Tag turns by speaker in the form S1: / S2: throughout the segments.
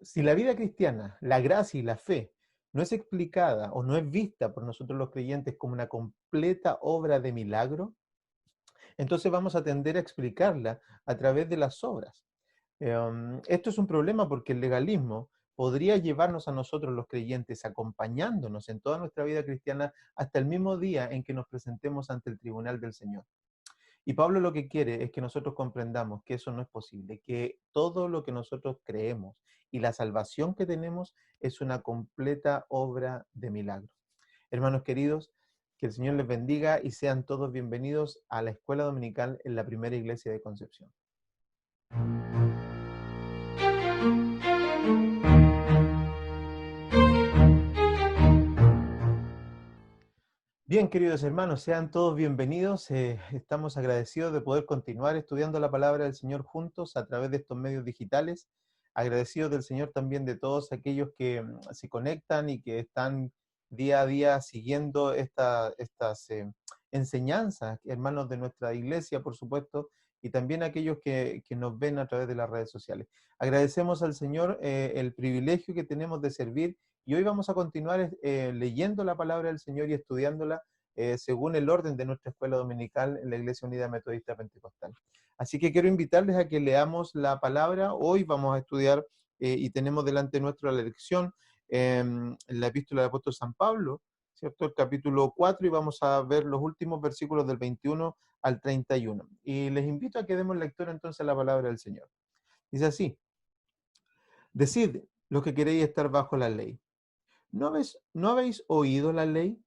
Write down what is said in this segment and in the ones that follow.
S1: Si la vida cristiana, la gracia y la fe, no es explicada o no es vista por nosotros los creyentes como una completa obra de milagro, entonces vamos a tender a explicarla a través de las obras. Esto es un problema porque el legalismo podría llevarnos a nosotros los creyentes acompañándonos en toda nuestra vida cristiana hasta el mismo día en que nos presentemos ante el tribunal del Señor. Y Pablo lo que quiere es que nosotros comprendamos que eso no es posible, que todo lo que nosotros creemos y la salvación que tenemos es una completa obra de milagro. Hermanos queridos, que el Señor les bendiga y sean todos bienvenidos a la escuela dominical en la primera iglesia de Concepción. Bien, queridos hermanos, sean todos bienvenidos. Estamos agradecidos de poder continuar estudiando la palabra del Señor juntos a través de estos medios digitales. Agradecidos del Señor también de todos aquellos que se conectan y que están día a día siguiendo estas enseñanzas, hermanos de nuestra iglesia, por supuesto, y también aquellos que nos ven a través de las redes sociales. Agradecemos al Señor el privilegio que tenemos de servir. Y hoy vamos a continuar leyendo la palabra del Señor y estudiándola según el orden de nuestra escuela dominical en la Iglesia Unida Metodista Pentecostal. Así que quiero invitarles a que leamos la palabra. Hoy vamos a estudiar y tenemos delante nuestro la lección en la epístola del apóstol San Pablo, ¿cierto? El capítulo 4 y vamos a ver los últimos versículos del 21 al 31. Y les invito a que demos lectura entonces a la palabra del Señor. Dice así: Decid los que queréis estar bajo la ley. ¿No habéis oído la ley?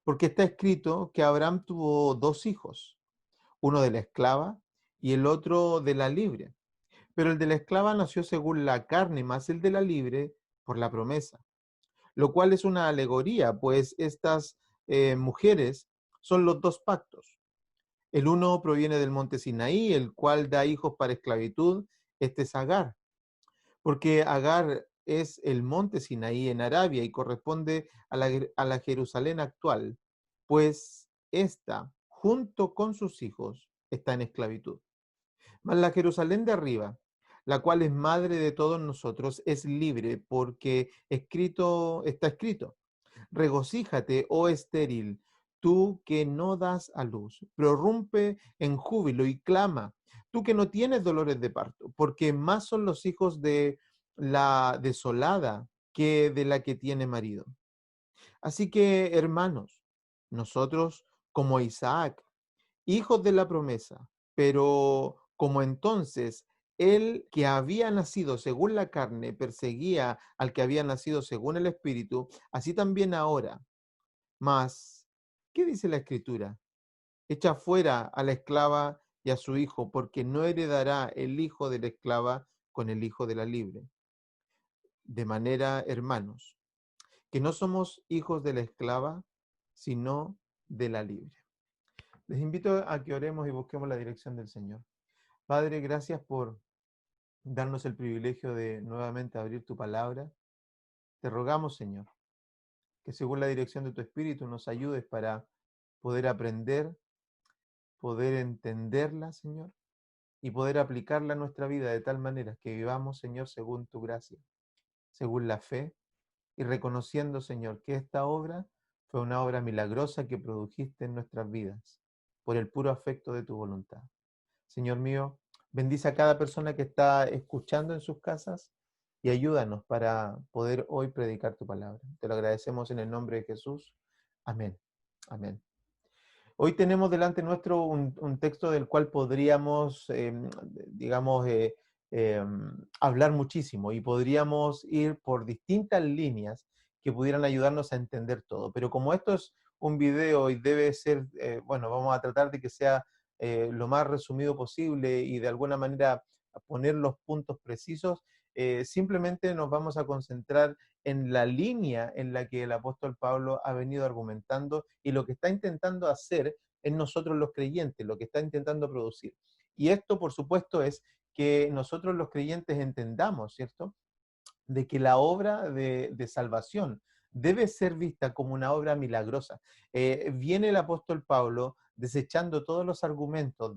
S1: Porque está escrito que Abraham tuvo dos hijos, uno de la esclava y el otro de la libre. Pero el de la esclava nació según la carne, más el de la libre por la promesa. Lo cual es una alegoría, pues estas mujeres son los dos pactos. El uno proviene del monte Sinaí, el cual da hijos para esclavitud. Este es Agar, porque Agar es el monte Sinaí en Arabia y corresponde a la Jerusalén actual, pues ésta, junto con sus hijos, está en esclavitud. Mas la Jerusalén de arriba, la cual es madre de todos nosotros, es libre, porque está escrito: regocíjate, oh estéril, tú que no das a luz, prorrumpe en júbilo y clama, tú que no tienes dolores de parto, porque más son los hijos de la desolada que de la que tiene marido. Así que, hermanos, nosotros como Isaac, hijos de la promesa, pero como entonces el que había nacido según la carne perseguía al que había nacido según el espíritu, así también ahora. Mas, ¿qué dice la escritura? Echa fuera a la esclava y a su hijo, porque no heredará el hijo de la esclava con el hijo de la libre. De manera, hermanos, que no somos hijos de la esclava, sino de la libre. Les invito a que oremos y busquemos la dirección del Señor. Padre, gracias por darnos el privilegio de nuevamente abrir tu palabra. Te rogamos, Señor, que según la dirección de tu Espíritu nos ayudes para poder aprender, poder entenderla, Señor, y poder aplicarla a nuestra vida de tal manera que vivamos, Señor, según tu gracia, según la fe, y reconociendo, Señor, que esta obra fue una obra milagrosa que produjiste en nuestras vidas por el puro afecto de tu voluntad. Señor mío, bendice a cada persona que está escuchando en sus casas y ayúdanos para poder hoy predicar tu palabra. Te lo agradecemos en el nombre de Jesús. Amén. Amén. Hoy tenemos delante nuestro un texto del cual podríamos, digamos, hablar muchísimo y podríamos ir por distintas líneas que pudieran ayudarnos a entender todo. Pero como esto es un video y debe ser, bueno, vamos a tratar de que sea lo más resumido posible y de alguna manera poner los puntos precisos, simplemente nos vamos a concentrar en la línea en la que el apóstol Pablo ha venido argumentando y lo que está intentando hacer en nosotros los creyentes, lo que está intentando producir. Y esto, por supuesto, es que nosotros los creyentes entendamos, ¿cierto?, de que la obra de salvación debe ser vista como una obra milagrosa. Viene el apóstol Pablo desechando todos los argumentos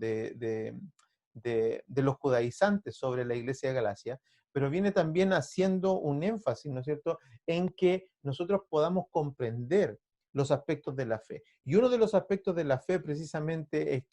S1: de los judaizantes sobre la iglesia de Galacia, pero viene también haciendo un énfasis, ¿no es cierto?, en que nosotros podamos comprender los aspectos de la fe. Y uno de los aspectos de la fe precisamente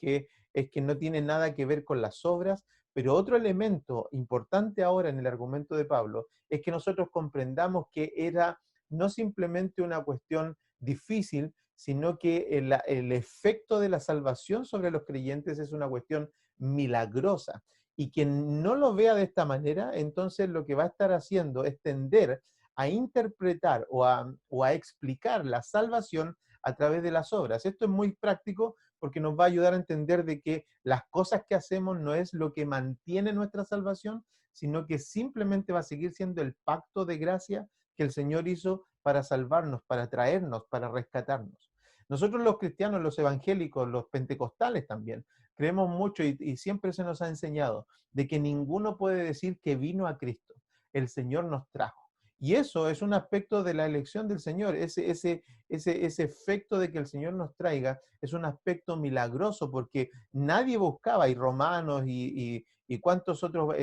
S1: es que no tiene nada que ver con las obras, pero otro elemento importante ahora en el argumento de Pablo es que nosotros comprendamos que era no simplemente una cuestión difícil, sino que el efecto de la salvación sobre los creyentes es una cuestión milagrosa. Y quien no lo vea de esta manera, entonces lo que va a estar haciendo es tender a interpretar o a explicar la salvación a través de las obras. Esto es muy práctico porque nos va a ayudar a entender de que las cosas que hacemos no es lo que mantiene nuestra salvación, sino que simplemente va a seguir siendo el pacto de gracia que el Señor hizo para salvarnos, para traernos, para rescatarnos. Nosotros los cristianos, los evangélicos, los pentecostales también, creemos mucho y siempre se nos ha enseñado de que ninguno puede decir que vino a Cristo. El Señor nos trajo. Y eso es un aspecto de la elección del Señor. Ese efecto de que el Señor nos traiga es un aspecto milagroso porque nadie buscaba, y Romanos y cuantos otros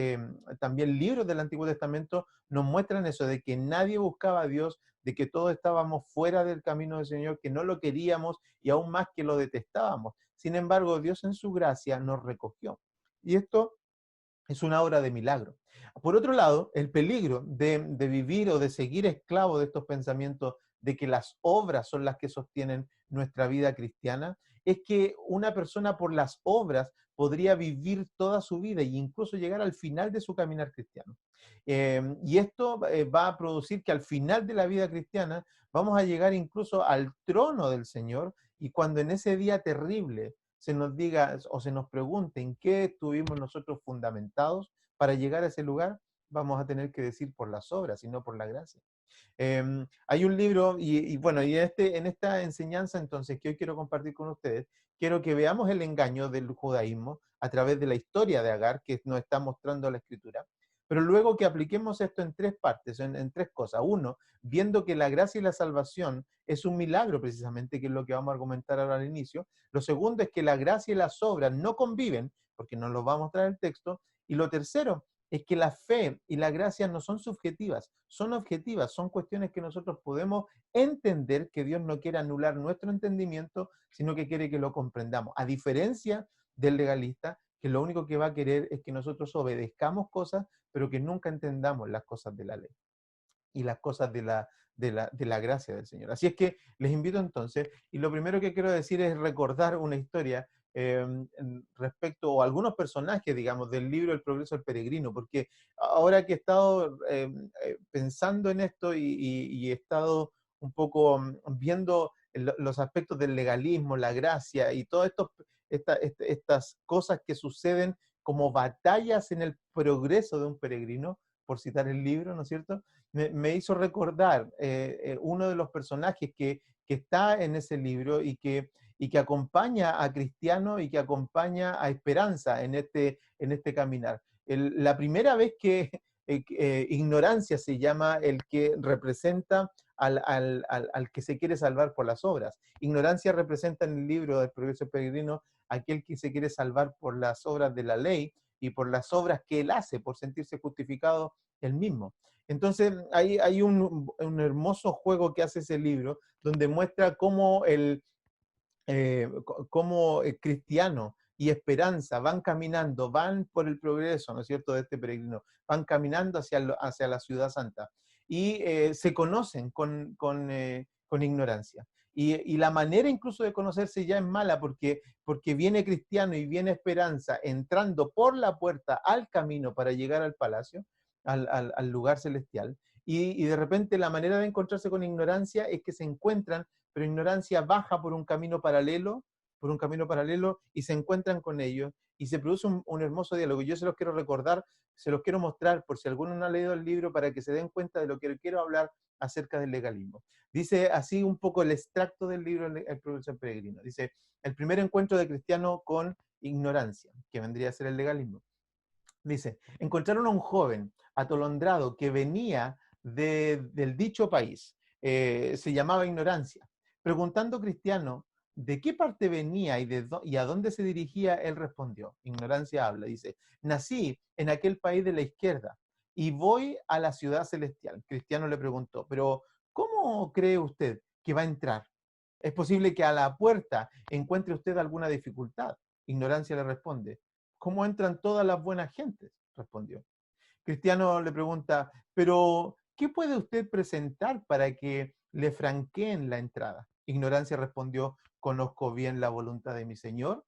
S1: también libros del Antiguo Testamento nos muestran eso, de que nadie buscaba a Dios, de que todos estábamos fuera del camino del Señor, que no lo queríamos y aún más que lo detestábamos. Sin embargo, Dios en su gracia nos recogió. Y esto es una obra de milagro. Por otro lado, el peligro de vivir o de seguir esclavo de estos pensamientos de que las obras son las que sostienen nuestra vida cristiana, es que una persona por las obras podría vivir toda su vida e incluso llegar al final de su caminar cristiano. Y esto va a producir que al final de la vida cristiana vamos a llegar incluso al trono del Señor, y cuando en ese día terrible se nos diga o se nos pregunte en qué estuvimos nosotros fundamentados para llegar a ese lugar, vamos a tener que decir por las obras y no por la gracia. Hay un libro, y bueno, y en esta enseñanza entonces que hoy quiero compartir con ustedes, quiero que veamos el engaño del judaísmo a través de la historia de Agar que nos está mostrando la Escritura, pero luego que apliquemos esto en tres partes, en tres cosas. Uno, viendo que la gracia y la salvación es un milagro precisamente, que es lo que vamos a argumentar ahora al inicio. Lo segundo es que la gracia y las obras no conviven, porque nos lo va a mostrar el texto. Y lo tercero es que la fe y la gracia no son subjetivas, son objetivas, son cuestiones que nosotros podemos entender, que Dios no quiere anular nuestro entendimiento, sino que quiere que lo comprendamos. A diferencia del legalista, que lo único que va a querer es que nosotros obedezcamos cosas, pero que nunca entendamos las cosas de la ley y las cosas de la gracia del Señor. Así es que les invito entonces, y lo primero que quiero decir es recordar una historia respecto, o algunos personajes, digamos, del libro El progreso del peregrino, porque ahora que he estado pensando en esto y he estado un poco viendo los aspectos del legalismo, la gracia y todas estas cosas que suceden como batallas en el progreso de un peregrino, por citar el libro, ¿no es cierto? Me hizo recordar uno de los personajes que está en ese libro y que acompaña a Cristiano y que acompaña a Esperanza en este caminar. La primera vez que ignorancia se llama el que representa al que se quiere salvar por las obras. Ignorancia representa en el libro del Progreso Peregrino aquel que se quiere salvar por las obras de la ley y por las obras que él hace, por sentirse justificado él mismo. Entonces, hay un hermoso juego que hace ese libro, donde muestra cómo cómo Cristiano y Esperanza van caminando, van por el progreso, ¿no es cierto?, de este peregrino, van caminando hacia la ciudad santa y se conocen con ignorancia. Y la manera incluso de conocerse ya es mala porque viene Cristiano y viene Esperanza entrando por la puerta al camino para llegar al palacio, al lugar celestial, y de repente la manera de encontrarse con ignorancia es que se encuentran, pero ignorancia baja por un camino paralelo y se encuentran con ellos y se produce un hermoso diálogo. Yo se los quiero recordar, se los quiero mostrar por si alguno no ha leído el libro, para que se den cuenta de lo que quiero hablar acerca del legalismo. Dice así un poco el extracto del libro El Progreso Peregrino. Dice: el primer encuentro de Cristiano con ignorancia, que vendría a ser el legalismo. Dice: encontraron a un joven atolondrado que venía del dicho país, se llamaba Ignorancia. Preguntando Cristiano de qué parte venía y a dónde se dirigía, él respondió. Ignorancia habla, dice, nací en aquel país de la izquierda y voy a la ciudad celestial. Cristiano le preguntó, pero ¿cómo cree usted que va a entrar? Es posible que a la puerta encuentre usted alguna dificultad. Ignorancia le responde, ¿cómo entran todas las buenas gentes? Respondió. Cristiano le pregunta, pero ¿qué puede usted presentar para que le franqueen la entrada? Ignorancia respondió, conozco bien la voluntad de mi Señor,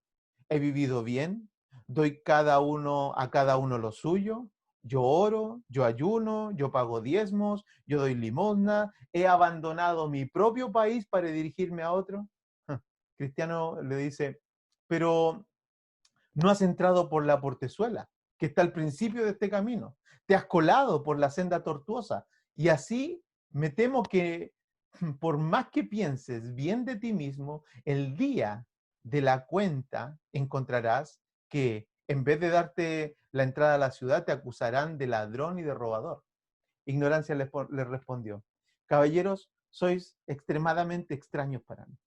S1: he vivido bien, doy a cada uno lo suyo, yo oro, yo ayuno, yo pago diezmos, yo doy limosna, he abandonado mi propio país para dirigirme a otro. Cristiano le dice, pero no has entrado por la portezuela, que está al principio de este camino. Te has colado por la senda tortuosa. Y así me temo que por más que pienses bien de ti mismo, el día de la cuenta encontrarás que en vez de darte la entrada a la ciudad, te acusarán de ladrón y de robador. Ignorancia le respondió, caballeros, sois extremadamente extraños para mí.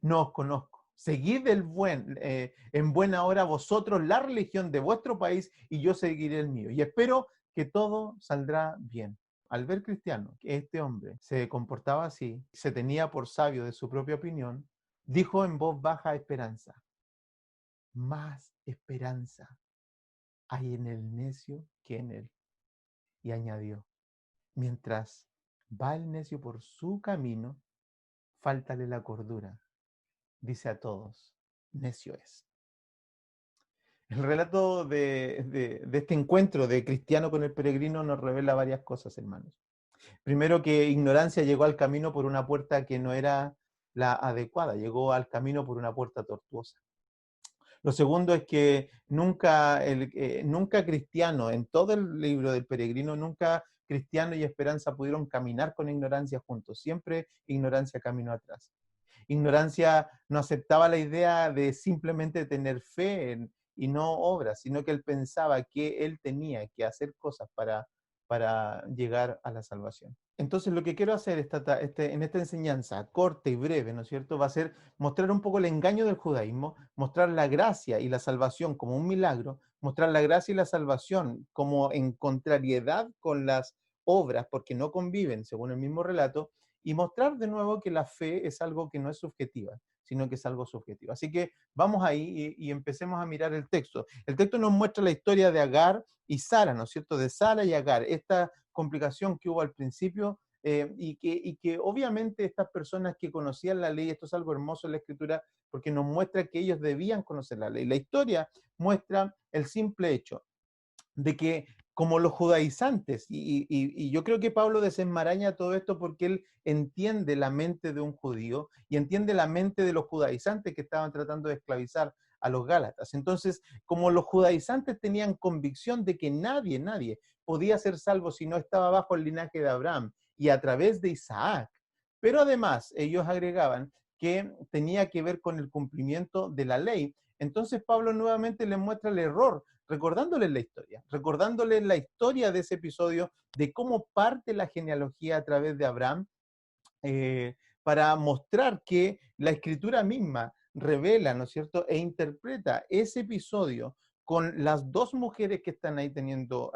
S1: No os conozco. Seguid en buena hora vosotros la religión de vuestro país y yo seguiré el mío. Y espero que todo saldrá bien. Al ver Cristiano que este hombre se comportaba así, se tenía por sabio de su propia opinión, dijo en voz baja esperanza. Más esperanza hay en el necio que en él. Y añadió, mientras va el necio por su camino, fáltale la cordura. Dice a todos, necio es. El relato de este encuentro de Cristiano con el peregrino nos revela varias cosas, hermanos. Primero, que ignorancia llegó al camino por una puerta que no era la adecuada, llegó al camino por una puerta tortuosa. Lo segundo es que nunca Cristiano, en todo el libro del peregrino, nunca Cristiano y Esperanza pudieron caminar con ignorancia juntos. Siempre ignorancia caminó atrás. Ignorancia no aceptaba la idea de simplemente tener y no obras, sino que él pensaba que él tenía que hacer cosas para llegar a la salvación. Entonces, lo que quiero hacer en esta enseñanza corta y breve, ¿no es cierto?, va a ser mostrar un poco el engaño del judaísmo, mostrar la gracia y la salvación como un milagro, mostrar la gracia y la salvación como en contrariedad con las obras, porque no conviven, según el mismo relato, y mostrar de nuevo que la fe es algo que no es subjetiva, sino que es algo subjetivo. Así que vamos ahí y empecemos a mirar el texto. El texto nos muestra la historia de Agar y Sara, ¿no es cierto? De Sara y Agar, esta complicación que hubo al principio y que obviamente estas personas que conocían la ley, esto es algo hermoso en la escritura porque nos muestra que ellos debían conocer la ley. La historia muestra el simple hecho de que como los judaizantes, y yo creo que Pablo desenmaraña todo esto porque él entiende la mente de un judío y entiende la mente de los judaizantes que estaban tratando de esclavizar a los gálatas. Entonces, como los judaizantes tenían convicción de que nadie podía ser salvo si no estaba bajo el linaje de Abraham y a través de Isaac, pero además ellos agregaban que tenía que ver con el cumplimiento de la ley. Entonces Pablo nuevamente les muestra el error recordándoles la historia de ese episodio, de cómo parte la genealogía a través de Abraham, para mostrar que la escritura misma revela, ¿no es cierto?, e interpreta ese episodio con las dos mujeres que están ahí teniendo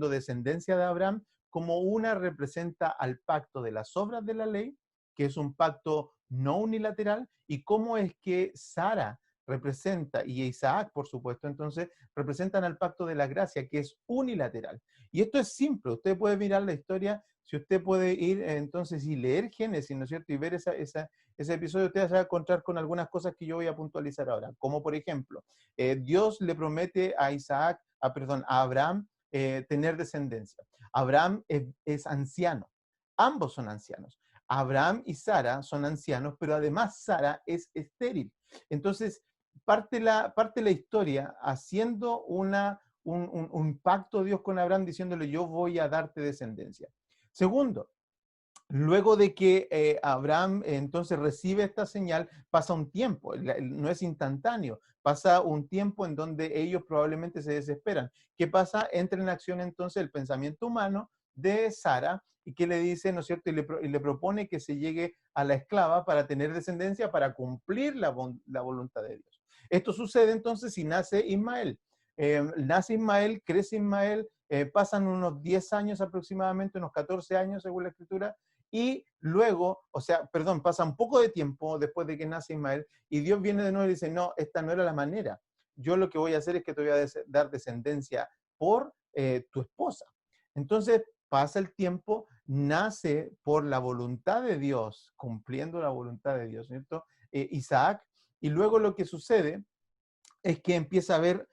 S1: descendencia de Abraham, como una representa al pacto de las obras de la ley, que es un pacto no unilateral, y cómo es que Sara representa, y Isaac, por supuesto, entonces representan al pacto de la gracia, que es unilateral. Y esto es simple, usted puede mirar la historia, si usted puede ir entonces y leer Génesis, ¿no es cierto? Y ver ese episodio, usted se va a encontrar con algunas cosas que yo voy a puntualizar ahora, como por ejemplo, Dios le promete a a Abraham, tener descendencia. Abraham es anciano, ambos son ancianos. Abraham y Sara son ancianos, pero además Sara es estéril. Entonces, parte la historia haciendo un pacto Dios con Abraham diciéndole yo voy a darte descendencia. Segundo, luego de que Abraham entonces recibe esta señal, pasa un tiempo, no es instantáneo, pasa un tiempo en donde ellos probablemente se desesperan. ¿Qué pasa? Entra en acción entonces el pensamiento humano de Sara, y que le dice, ¿no es cierto? Y le propone que se llegue a la esclava para tener descendencia, para cumplir la voluntad de Dios. Esto sucede entonces y nace Ismael. Nace Ismael, crece Ismael, pasan unos 10 años aproximadamente, unos 14 años según la escritura, y luego, o sea, perdón, pasa un poco de tiempo después de que nace Ismael, y Dios viene de nuevo y dice, no, esta no era la manera. Yo lo que voy a hacer es que te voy a dar descendencia por tu esposa. Entonces pasa el tiempo, nace por la voluntad de Dios, cumpliendo la voluntad de Dios, ¿cierto? Isaac, y luego lo que sucede es que empieza a haber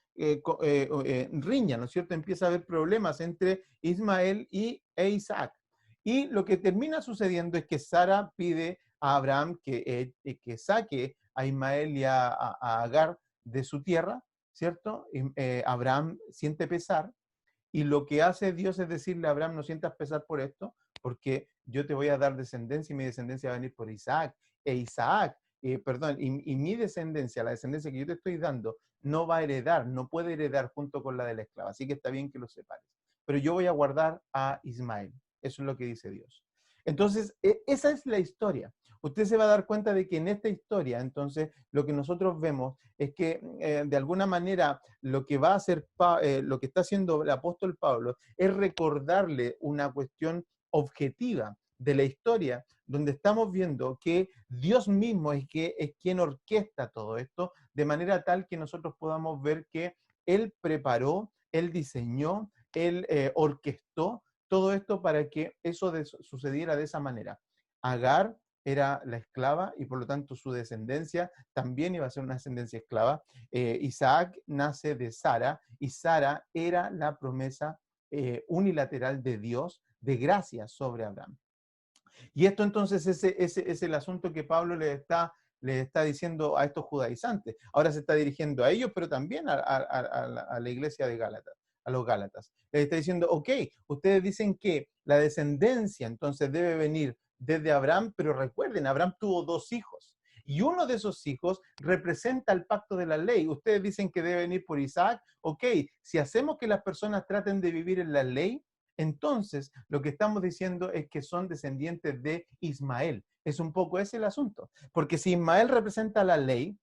S1: riña, ¿no es cierto? Empieza a haber problemas entre Ismael e Isaac. Y lo que termina sucediendo es que Sara pide a Abraham que saque a Ismael y a Agar de su tierra, ¿cierto? Abraham siente pesar, y lo que hace Dios es decirle a Abraham, no sientas pesar por esto, porque yo te voy a dar descendencia y mi descendencia va a venir por Isaac. Y mi descendencia, la descendencia que yo te estoy dando, no va a heredar, no puede heredar junto con la de la esclava. Así que está bien que los separes. Pero yo voy a guardar a Ismael. Eso es lo que dice Dios. Entonces, esa es la historia. Usted se va a dar cuenta de que en esta historia, entonces, lo que nosotros vemos es que de alguna manera lo que va a hacer, lo que está haciendo el apóstol Pablo es recordarle una cuestión objetiva de la historia, donde estamos viendo que Dios mismo es quien orquesta todo esto, de manera tal que nosotros podamos ver que Él preparó, Él diseñó, Él orquestó todo esto para que eso sucediera de esa manera. Agar era la esclava y por lo tanto su descendencia también iba a ser una descendencia esclava. Isaac nace de Sara y Sara era la promesa unilateral de Dios de gracia sobre Abraham. Y esto entonces es el asunto que Pablo le está diciendo a estos judaizantes. Ahora se está dirigiendo a ellos, pero también a la iglesia de Gálatas, a los Gálatas. Les está diciendo, ok, ustedes dicen que la descendencia entonces debe venir desde Abraham, pero recuerden, Abraham tuvo 2 hijos. Y uno de esos hijos representa el pacto de la ley. Ustedes dicen que debe venir por Isaac. Ok, si hacemos que las personas traten de vivir en la ley, entonces lo que estamos diciendo es que son descendientes de Ismael. Es un poco ese el asunto. Porque si Ismael representa la ley,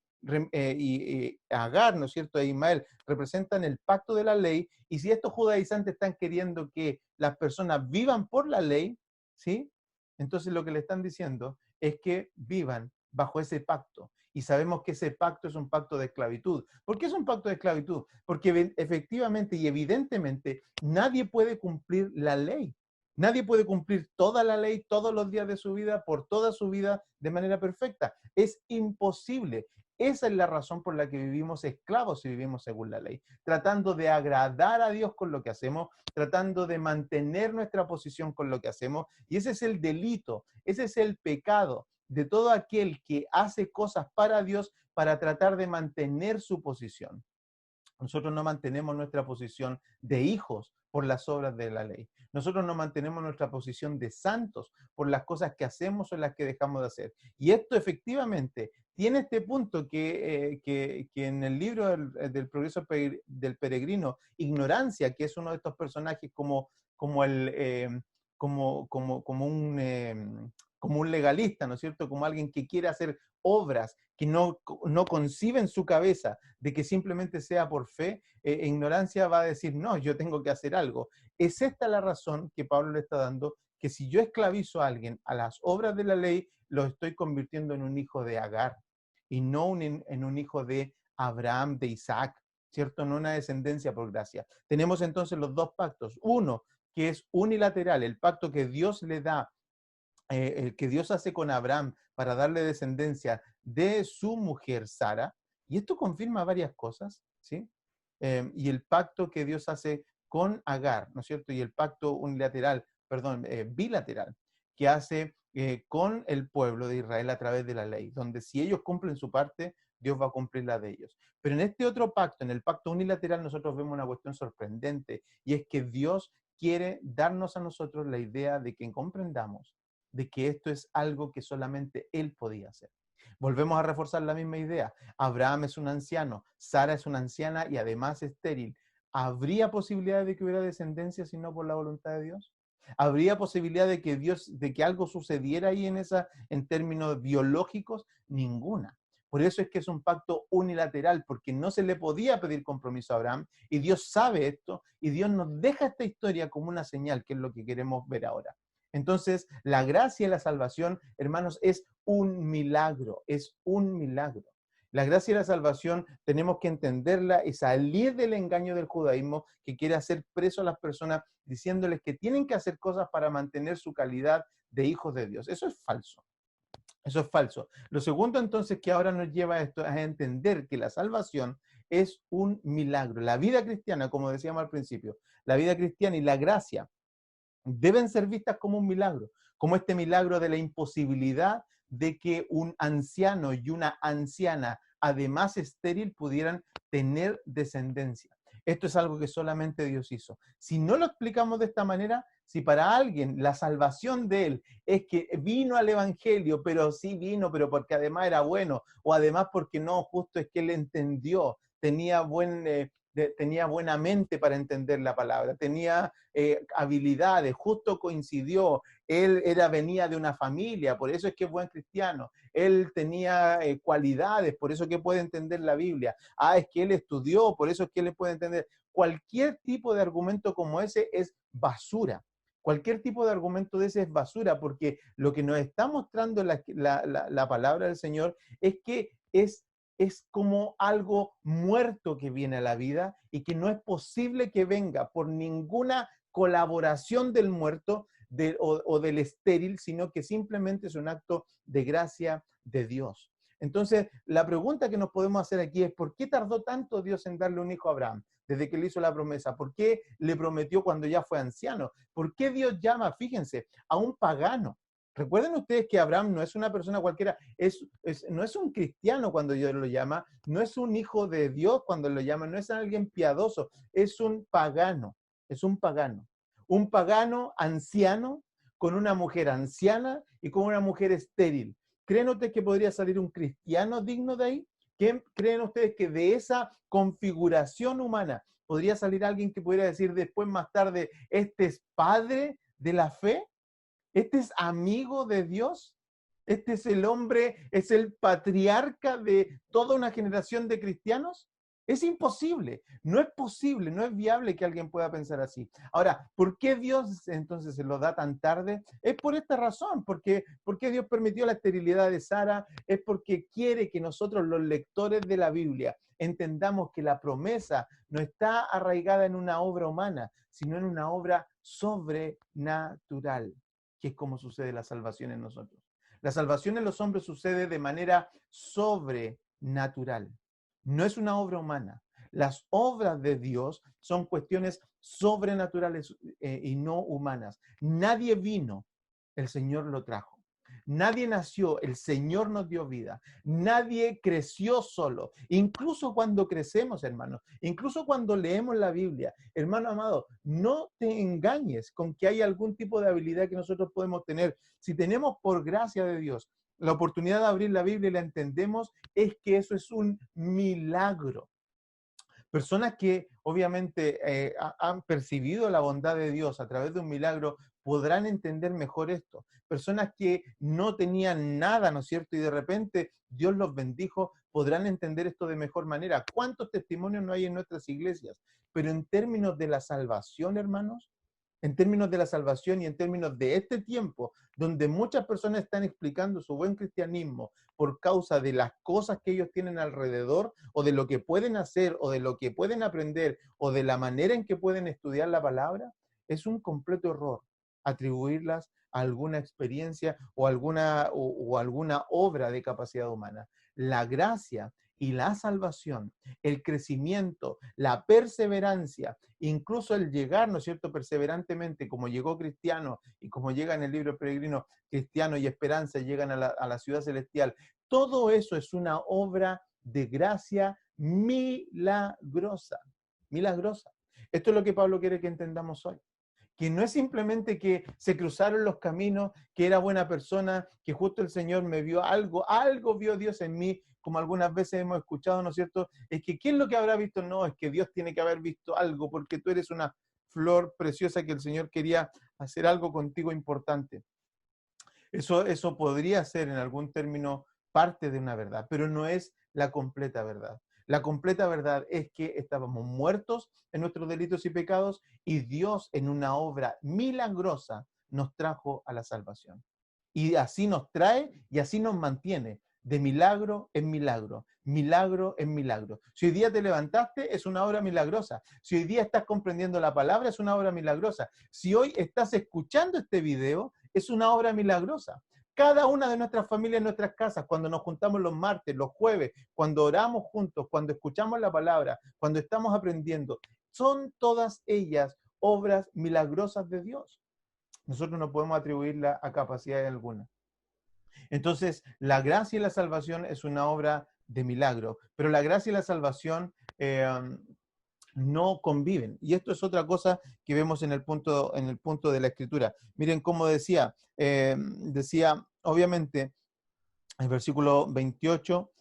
S1: y Agar, ¿no es cierto?, e Ismael representan el pacto de la ley, y si estos judaizantes están queriendo que las personas vivan por la ley, ¿sí? Entonces lo que le están diciendo es que vivan bajo ese pacto. Y sabemos que ese pacto es un pacto de esclavitud. ¿Por qué es un pacto de esclavitud? Porque efectivamente y evidentemente nadie puede cumplir la ley. Nadie puede cumplir toda la ley todos los días de su vida, por toda su vida, de manera perfecta. Es imposible. Esa es la razón por la que vivimos esclavos y vivimos según la ley, tratando de agradar a Dios con lo que hacemos, tratando de mantener nuestra posición con lo que hacemos, y ese es el delito, ese es el pecado de todo aquel que hace cosas para Dios para tratar de mantener su posición. Nosotros no mantenemos nuestra posición de hijos por las obras de la ley. Nosotros no mantenemos nuestra posición de santos por las cosas que hacemos o las que dejamos de hacer. Y esto efectivamente tiene este punto que en el libro del progreso del peregrino, Ignorancia, que es uno de estos personajes como un legalista, ¿no es cierto? Como alguien que quiere hacer obras que no concibe en su cabeza de que simplemente sea por fe, Ignorancia va a decir, no, yo tengo que hacer algo. Es esta la razón que Pablo le está dando, que si yo esclavizo a alguien a las obras de la ley, lo estoy convirtiendo en un hijo de Agar y no en un hijo de Abraham, de Isaac, ¿cierto? No una descendencia por gracia. Tenemos entonces los 2 pactos. Uno, que es unilateral, el pacto que Dios le da, el que Dios hace con Abraham para darle descendencia de su mujer Sara, y esto confirma varias cosas, ¿sí? Y el pacto que Dios hace con Agar, ¿no es cierto? Y el pacto unilateral, perdón, bilateral, que hace con el pueblo de Israel a través de la ley, donde si ellos cumplen su parte, Dios va a cumplir la de ellos. Pero en este otro pacto, en el pacto unilateral, nosotros vemos una cuestión sorprendente, y es que Dios quiere darnos a nosotros la idea de que comprendamos de que esto es algo que solamente él podía hacer. Volvemos a reforzar la misma idea. Abraham es un anciano, Sara es una anciana y además estéril. ¿Habría posibilidad de que hubiera descendencia si no por la voluntad de Dios? ¿Habría posibilidad de que de que algo sucediera ahí en términos biológicos? Ninguna. Por eso es que es un pacto unilateral, porque no se le podía pedir compromiso a Abraham, y Dios sabe esto, y Dios nos deja esta historia como una señal, que es lo que queremos ver ahora. Entonces, la gracia y la salvación, hermanos, es un milagro, es un milagro. La gracia y la salvación tenemos que entenderla y salir del engaño del judaísmo que quiere hacer preso a las personas diciéndoles que tienen que hacer cosas para mantener su calidad de hijos de Dios. Eso es falso. Eso es falso. Lo segundo entonces que ahora nos lleva a esto es a entender que la salvación es un milagro. La vida cristiana, como decíamos al principio, la vida cristiana y la gracia deben ser vistas como un milagro, como este milagro de la imposibilidad de que un anciano y una anciana, además estéril, pudieran tener descendencia. Esto es algo que solamente Dios hizo. Si no lo explicamos de esta manera, si para alguien la salvación de él es que vino al Evangelio, pero sí vino, pero porque además era bueno, o además porque no, justo es que él entendió, tenía buena mente para entender la palabra, tenía habilidades, justo coincidió, venía de una familia, por eso es que es buen cristiano, él tenía cualidades, por eso es que puede entender la Biblia, es que él estudió, por eso es que él puede entender. Cualquier tipo de argumento como ese es basura. Cualquier tipo de argumento de ese es basura, porque lo que nos está mostrando la palabra del Señor es que es como algo muerto que viene a la vida y que no es posible que venga por ninguna colaboración del muerto o del estéril, sino que simplemente es un acto de gracia de Dios. Entonces, la pregunta que nos podemos hacer aquí es, ¿por qué tardó tanto Dios en darle un hijo a Abraham desde que le hizo la promesa? ¿Por qué le prometió cuando ya fue anciano? ¿Por qué Dios llama, fíjense, a un pagano? Recuerden ustedes que Abraham no es una persona cualquiera, no es un cristiano cuando Dios lo llama, no es un hijo de Dios cuando lo llama, no es alguien piadoso, es un pagano, es un pagano. Un pagano anciano con una mujer anciana y con una mujer estéril. ¿Creen ustedes que podría salir un cristiano digno de ahí? ¿Creen ustedes que de esa configuración humana podría salir alguien que pudiera decir después, más tarde, este es padre de la fe? ¿Este es amigo de Dios? ¿Este es el hombre, es el patriarca de toda una generación de cristianos? Es imposible, no es posible, no es viable que alguien pueda pensar así. Ahora, ¿por qué Dios entonces se lo da tan tarde? Es por esta razón, porque Dios permitió la esterilidad de Sara, es porque quiere que nosotros los lectores de la Biblia entendamos que la promesa no está arraigada en una obra humana, sino en una obra sobrenatural, que es como sucede la salvación en nosotros. La salvación en los hombres sucede de manera sobrenatural. No es una obra humana. Las obras de Dios son cuestiones sobrenaturales y no humanas. Nadie vino, el Señor lo trajo. Nadie nació, el Señor nos dio vida. Nadie creció solo. Incluso cuando crecemos, hermanos, incluso cuando leemos la Biblia, hermano amado, no te engañes con que hay algún tipo de habilidad que nosotros podemos tener. Si tenemos por gracia de Dios la oportunidad de abrir la Biblia y la entendemos, es que eso es un milagro. Personas que obviamente han percibido la bondad de Dios a través de un milagro podrán entender mejor esto. Personas que no tenían nada, ¿no es cierto? Y de repente Dios los bendijo, podrán entender esto de mejor manera. ¿Cuántos testimonios no hay en nuestras iglesias? Pero en términos de la salvación, hermanos, en términos de la salvación y en términos de este tiempo, donde muchas personas están explicando su buen cristianismo por causa de las cosas que ellos tienen alrededor, o de lo que pueden hacer, o de lo que pueden aprender, o de la manera en que pueden estudiar la palabra, es un completo error atribuirlas a alguna experiencia o alguna obra de capacidad humana. La gracia y la salvación, el crecimiento, la perseverancia, incluso el llegar, ¿no es cierto?, perseverantemente, como llegó Cristiano y como llega en el libro Peregrino, Cristiano y Esperanza llegan a la ciudad celestial. Todo eso es una obra de gracia milagrosa, milagrosa. Esto es lo que Pablo quiere que entendamos hoy. Que no es simplemente que se cruzaron los caminos, que era buena persona, que justo el Señor me vio algo vio Dios en mí, como algunas veces hemos escuchado, ¿no es cierto? Es que ¿qué es lo que habrá visto? No, es que Dios tiene que haber visto algo, porque tú eres una flor preciosa que el Señor quería hacer algo contigo importante. Eso podría ser en algún término parte de una verdad, pero no es la completa verdad. La completa verdad es que estábamos muertos en nuestros delitos y pecados y Dios en una obra milagrosa nos trajo a la salvación. Y así nos trae y así nos mantiene de milagro en milagro, milagro en milagro. Si hoy día te levantaste, es una obra milagrosa. Si hoy día estás comprendiendo la palabra, es una obra milagrosa. Si hoy estás escuchando este video, es una obra milagrosa. Cada una de nuestras familias en nuestras casas, cuando nos juntamos los martes, los jueves, cuando oramos juntos, cuando escuchamos la palabra, cuando estamos aprendiendo, son todas ellas obras milagrosas de Dios. Nosotros no podemos atribuirla a capacidad alguna. Entonces, la gracia y la salvación es una obra de milagro, pero la gracia y la salvación no conviven. Y esto es otra cosa que vemos en el punto de la Escritura. Miren cómo decía, obviamente, el versículo 28,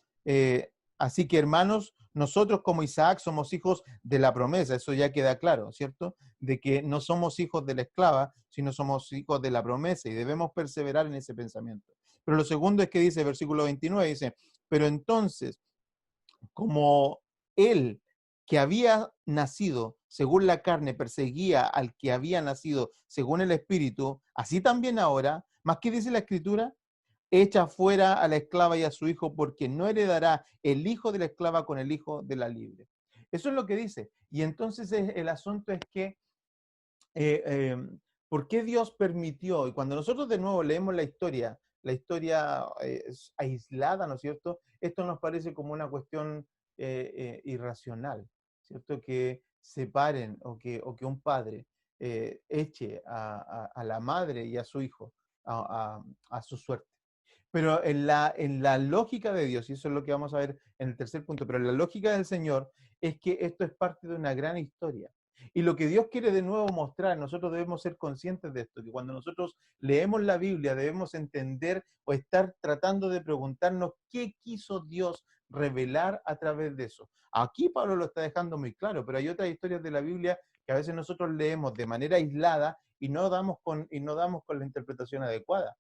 S1: así que hermanos, nosotros como Isaac somos hijos de la promesa, eso ya queda claro, ¿cierto? De que no somos hijos de la esclava, sino somos hijos de la promesa y debemos perseverar en ese pensamiento. Pero lo segundo es que dice, versículo 29, dice, pero entonces, como él que había nacido según la carne perseguía al que había nacido según el espíritu, así también ahora, ¿más que dice la Escritura? Echa fuera a la esclava y a su hijo, porque no heredará el hijo de la esclava con el hijo de la libre. Eso es lo que dice. Y entonces el asunto es que, eh, eh, ¿por qué Dios permitió? Y cuando nosotros de nuevo leemos la historia aislada, ¿no es cierto? Esto nos parece como una cuestión irracional, ¿cierto? Que separen o que un padre eche a la madre y a su hijo a su suerte. Pero en la lógica de Dios, y eso es lo que vamos a ver en el tercer punto, pero en la lógica del Señor es que esto es parte de una gran historia. Y lo que Dios quiere de nuevo mostrar, nosotros debemos ser conscientes de esto, que cuando nosotros leemos la Biblia debemos entender o estar tratando de preguntarnos qué quiso Dios revelar a través de eso. Aquí Pablo lo está dejando muy claro, pero hay otras historias de la Biblia que a veces nosotros leemos de manera aislada y no damos con la interpretación adecuada.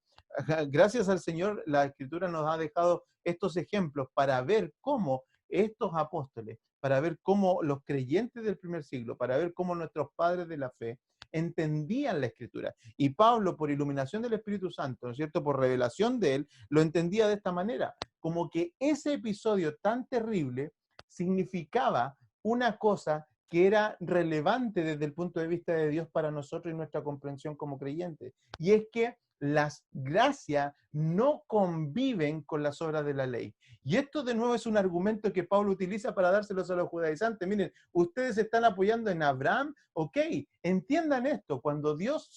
S1: Gracias al Señor, la Escritura nos ha dejado estos ejemplos para ver cómo estos apóstoles, para ver cómo los creyentes del primer siglo, para ver cómo nuestros padres de la fe entendían la Escritura. Y Pablo, por iluminación del Espíritu Santo, ¿no es cierto?, por revelación de él, lo entendía de esta manera, como que ese episodio tan terrible significaba una cosa que era relevante desde el punto de vista de Dios para nosotros y nuestra comprensión como creyentes. Y es que las gracias no conviven con las obras de la ley. Y esto de nuevo es un argumento que Pablo utiliza para dárselos a los judaizantes. Miren, ustedes están apoyando en Abraham, ok, entiendan esto, cuando Dios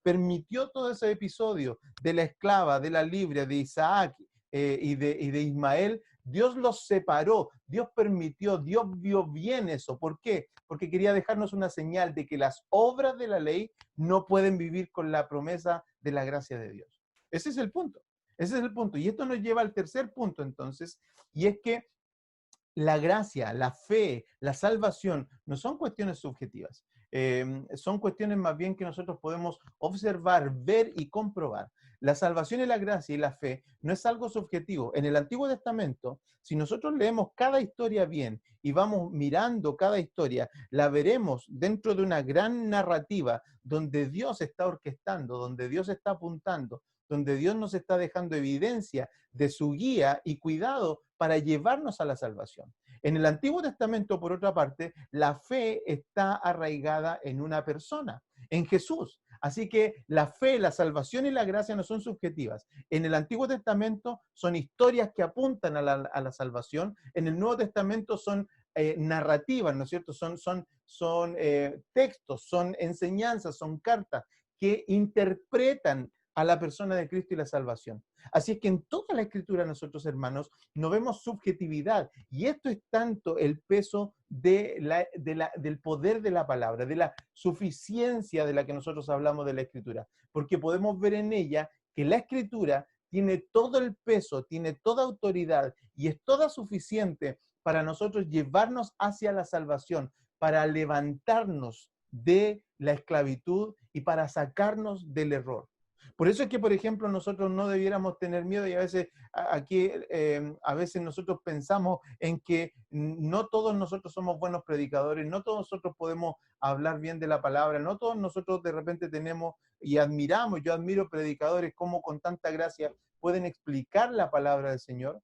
S1: permitió todo ese episodio de la esclava, de la libre, de Isaac y de Ismael, Dios los separó, Dios permitió, Dios vio bien eso. ¿Por qué? Porque quería dejarnos una señal de que las obras de la ley no pueden vivir con la promesa de la gracia de Dios. Ese es el punto. Ese es el punto. Y esto nos lleva al tercer punto entonces, y es que la gracia, la fe, la salvación no son cuestiones subjetivas. Son cuestiones más bien que nosotros podemos observar, ver y comprobar. La salvación y la gracia y la fe no es algo subjetivo. En el Antiguo Testamento, si nosotros leemos cada historia bien y vamos mirando cada historia, la veremos dentro de una gran narrativa donde Dios está orquestando, donde Dios está apuntando, donde Dios nos está dejando evidencia de su guía y cuidado para llevarnos a la salvación. En el Antiguo Testamento, por otra parte, la fe está arraigada en una persona, en Jesús. Así que la fe, la salvación y la gracia no son subjetivas. En el Antiguo Testamento son historias que apuntan a la salvación. En el Nuevo Testamento son narrativas, ¿no es cierto? Son textos, son enseñanzas, son cartas que interpretan a la persona de Cristo y la salvación. Así es que en toda la Escritura nosotros, hermanos, no vemos subjetividad. Y esto es tanto el peso del poder de la palabra, de la suficiencia de la que nosotros hablamos de la Escritura. Porque podemos ver en ella que la Escritura tiene todo el peso, tiene toda autoridad y es toda suficiente para nosotros llevarnos hacia la salvación, para levantarnos de la esclavitud y para sacarnos del error. Por eso es que, por ejemplo, nosotros no debiéramos tener miedo y a veces aquí, a veces nosotros pensamos en que no todos nosotros somos buenos predicadores, no todos nosotros podemos hablar bien de la palabra, no todos nosotros de repente tenemos y admiramos, yo admiro predicadores como con tanta gracia pueden explicar la palabra del Señor,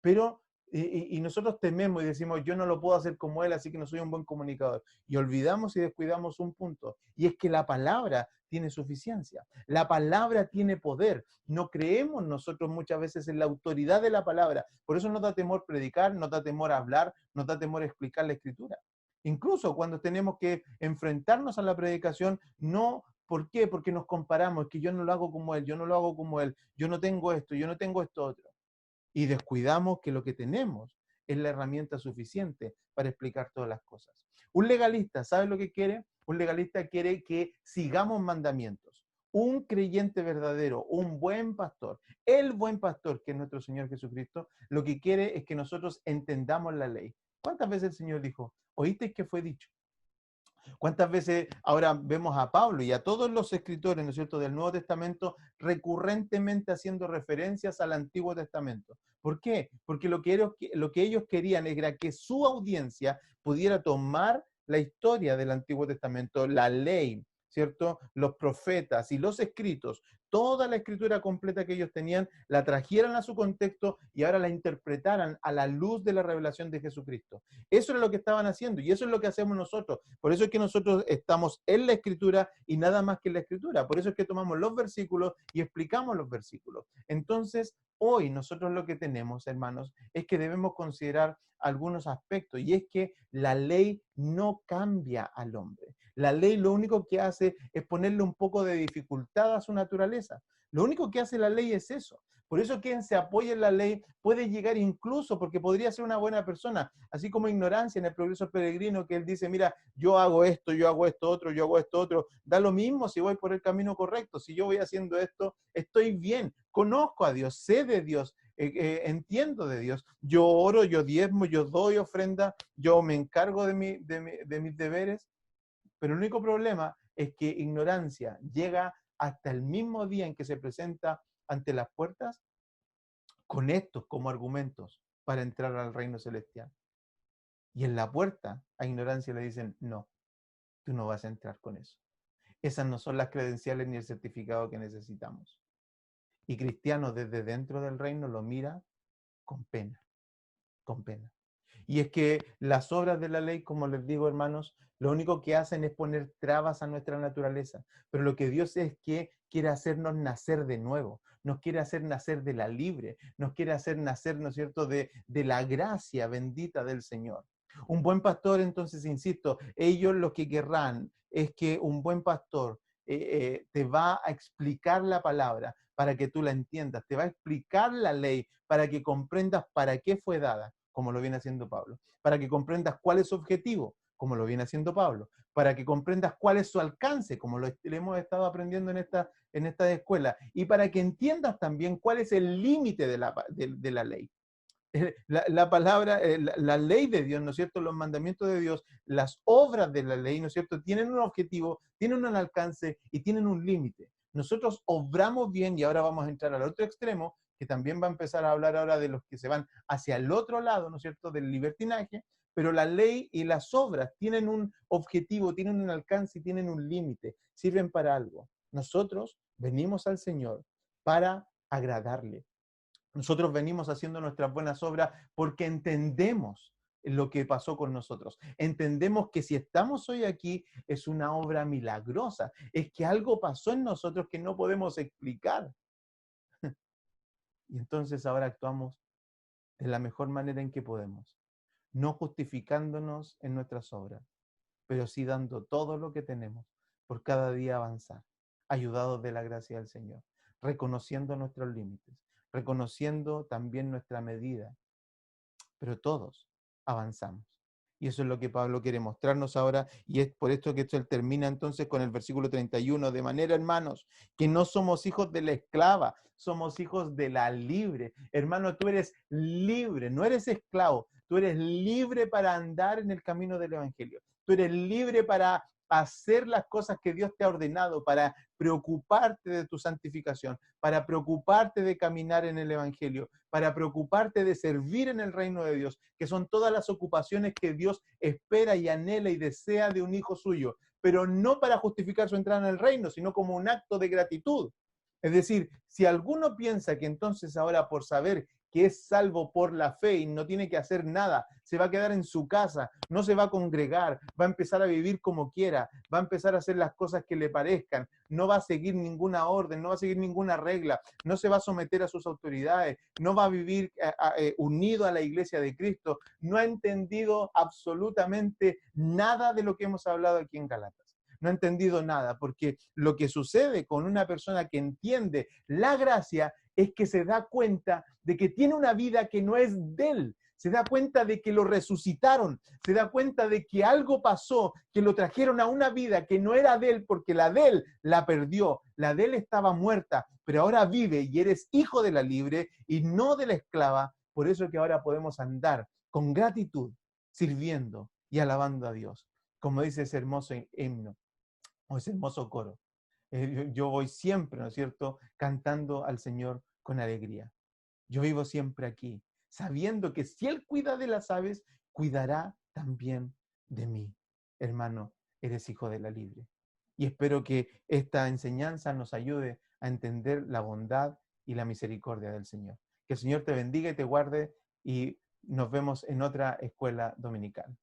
S1: pero y nosotros tememos y decimos, yo no lo puedo hacer como él, así que no soy un buen comunicador. Y olvidamos y descuidamos un punto, y es que la palabra tiene suficiencia. La palabra tiene poder. No creemos nosotros muchas veces en la autoridad de la palabra. Por eso nos da temor predicar, nos da temor hablar, nos da temor explicar la escritura. Incluso cuando tenemos que enfrentarnos a la predicación, no. ¿Por qué? Porque nos comparamos, que yo no lo hago como él, yo no lo hago como él, yo no tengo esto, yo no tengo esto otro. Y descuidamos que lo que tenemos es la herramienta suficiente para explicar todas las cosas. Un legalista, ¿sabe lo que quiere? Un legalista quiere que sigamos mandamientos. Un creyente verdadero, un buen pastor, el buen pastor que es nuestro Señor Jesucristo, lo que quiere es que nosotros entendamos la ley. ¿Cuántas veces el Señor dijo, oíste que fue dicho? ¿Cuántas veces ahora vemos a Pablo y a todos los escritores, ¿no es cierto?, del Nuevo Testamento recurrentemente haciendo referencias al Antiguo Testamento? ¿Por qué? Porque lo que ellos querían era que su audiencia pudiera tomar la historia del Antiguo Testamento, la ley, ¿cierto?, los profetas y los escritos, toda la escritura completa que ellos tenían, la trajeran a su contexto y ahora la interpretaran a la luz de la revelación de Jesucristo. Eso era lo que estaban haciendo y eso es lo que hacemos nosotros. Por eso es que nosotros estamos en la escritura y nada más que en la escritura. Por eso es que tomamos los versículos y explicamos los versículos. Entonces, hoy nosotros lo que tenemos, hermanos, es que debemos considerar algunos aspectos y es que la ley no cambia al hombre. La ley lo único que hace es ponerle un poco de dificultad a su naturaleza. Lo único que hace la ley es eso. Por eso quien se apoya en la ley puede llegar incluso, porque podría ser una buena persona, así como ignorancia en el progreso peregrino, que él dice, mira, yo hago esto otro, yo hago esto otro, da lo mismo si voy por el camino correcto, si yo voy haciendo esto, estoy bien, conozco a Dios, sé de Dios, entiendo de Dios, yo oro, yo diezmo, yo doy ofrenda, yo me encargo de mis deberes, pero el único problema es que ignorancia llega hasta el mismo día en que se presenta ante las puertas con estos como argumentos para entrar al reino celestial. Y en la puerta a ignorancia le dicen, no, tú no vas a entrar con eso. Esas no son las credenciales ni el certificado que necesitamos. Y cristiano desde dentro del reino lo mira con pena, con pena. Y es que las obras de la ley, como les digo, hermanos, lo único que hacen es poner trabas a nuestra naturaleza. Pero lo que Dios es que quiere hacernos nacer de nuevo, nos quiere hacer nacer de la libre, nos quiere hacer nacer, ¿no es cierto?, de la gracia bendita del Señor. Un buen pastor, entonces, insisto, ellos lo que querrán es que un buen pastor te va a explicar la palabra para que tú la entiendas, te va a explicar la ley para que comprendas para qué fue dada, como lo viene haciendo Pablo, para que comprendas cuál es su objetivo, como lo viene haciendo Pablo, para que comprendas cuál es su alcance, como lo hemos estado aprendiendo en esta escuela, y para que entiendas también cuál es el límite de la ley. La palabra, la ley de Dios, ¿no es cierto? Los mandamientos de Dios, las obras de la ley, ¿no es cierto? Tienen un objetivo, tienen un alcance y tienen un límite. Nosotros obramos bien y ahora vamos a entrar al otro extremo, que también va a empezar a hablar ahora de los que se van hacia el otro lado, ¿no es cierto? Del libertinaje, pero la ley y las obras tienen un objetivo, tienen un alcance y tienen un límite, sirven para algo. Nosotros venimos al Señor para agradarle. Nosotros venimos haciendo nuestras buenas obras porque entendemos lo que pasó con nosotros. Entendemos que si estamos hoy aquí es una obra milagrosa. Es que algo pasó en nosotros que no podemos explicar. Y entonces ahora actuamos de la mejor manera en que podemos. No justificándonos en nuestras obras, pero sí dando todo lo que tenemos por cada día avanzar, ayudados de la gracia del Señor, reconociendo nuestros límites, reconociendo también nuestra medida, pero todos avanzamos. Y eso es lo que Pablo quiere mostrarnos ahora, y es por esto que esto él termina entonces con el versículo 31, de manera, hermanos, que no somos hijos de la esclava, somos hijos de la libre. Hermano, tú eres libre, no eres esclavo, tú eres libre para andar en el camino del Evangelio, tú eres libre para hacer las cosas que Dios te ha ordenado, para preocuparte de tu santificación, para preocuparte de caminar en el Evangelio, para preocuparte de servir en el reino de Dios, que son todas las ocupaciones que Dios espera y anhela y desea de un hijo suyo, pero no para justificar su entrada en el reino, sino como un acto de gratitud. Es decir, si alguno piensa que entonces ahora por saber que es salvo por la fe y no tiene que hacer nada, se va a quedar en su casa, no se va a congregar, va a empezar a vivir como quiera, va a empezar a hacer las cosas que le parezcan, no va a seguir ninguna orden, no va a seguir ninguna regla, no se va a someter a sus autoridades, no va a vivir unido a la iglesia de Cristo, no ha entendido absolutamente nada de lo que hemos hablado aquí en Galatas. No ha entendido nada, porque lo que sucede con una persona que entiende la gracia es que se da cuenta de que tiene una vida que no es de él, se da cuenta de que lo resucitaron, se da cuenta de que algo pasó, que lo trajeron a una vida que no era de él, porque la de él la perdió, la de él estaba muerta, pero ahora vive y eres hijo de la libre y no de la esclava. Por eso es que ahora podemos andar con gratitud, sirviendo y alabando a Dios, como dice ese hermoso himno o ese hermoso coro. Yo voy siempre, ¿no es cierto?, cantando al Señor con alegría. Yo vivo siempre aquí, sabiendo que si Él cuida de las aves, cuidará también de mí. Hermano, eres hijo de la libre. Y espero que esta enseñanza nos ayude a entender la bondad y la misericordia del Señor. Que el Señor te bendiga y te guarde y nos vemos en otra escuela dominical.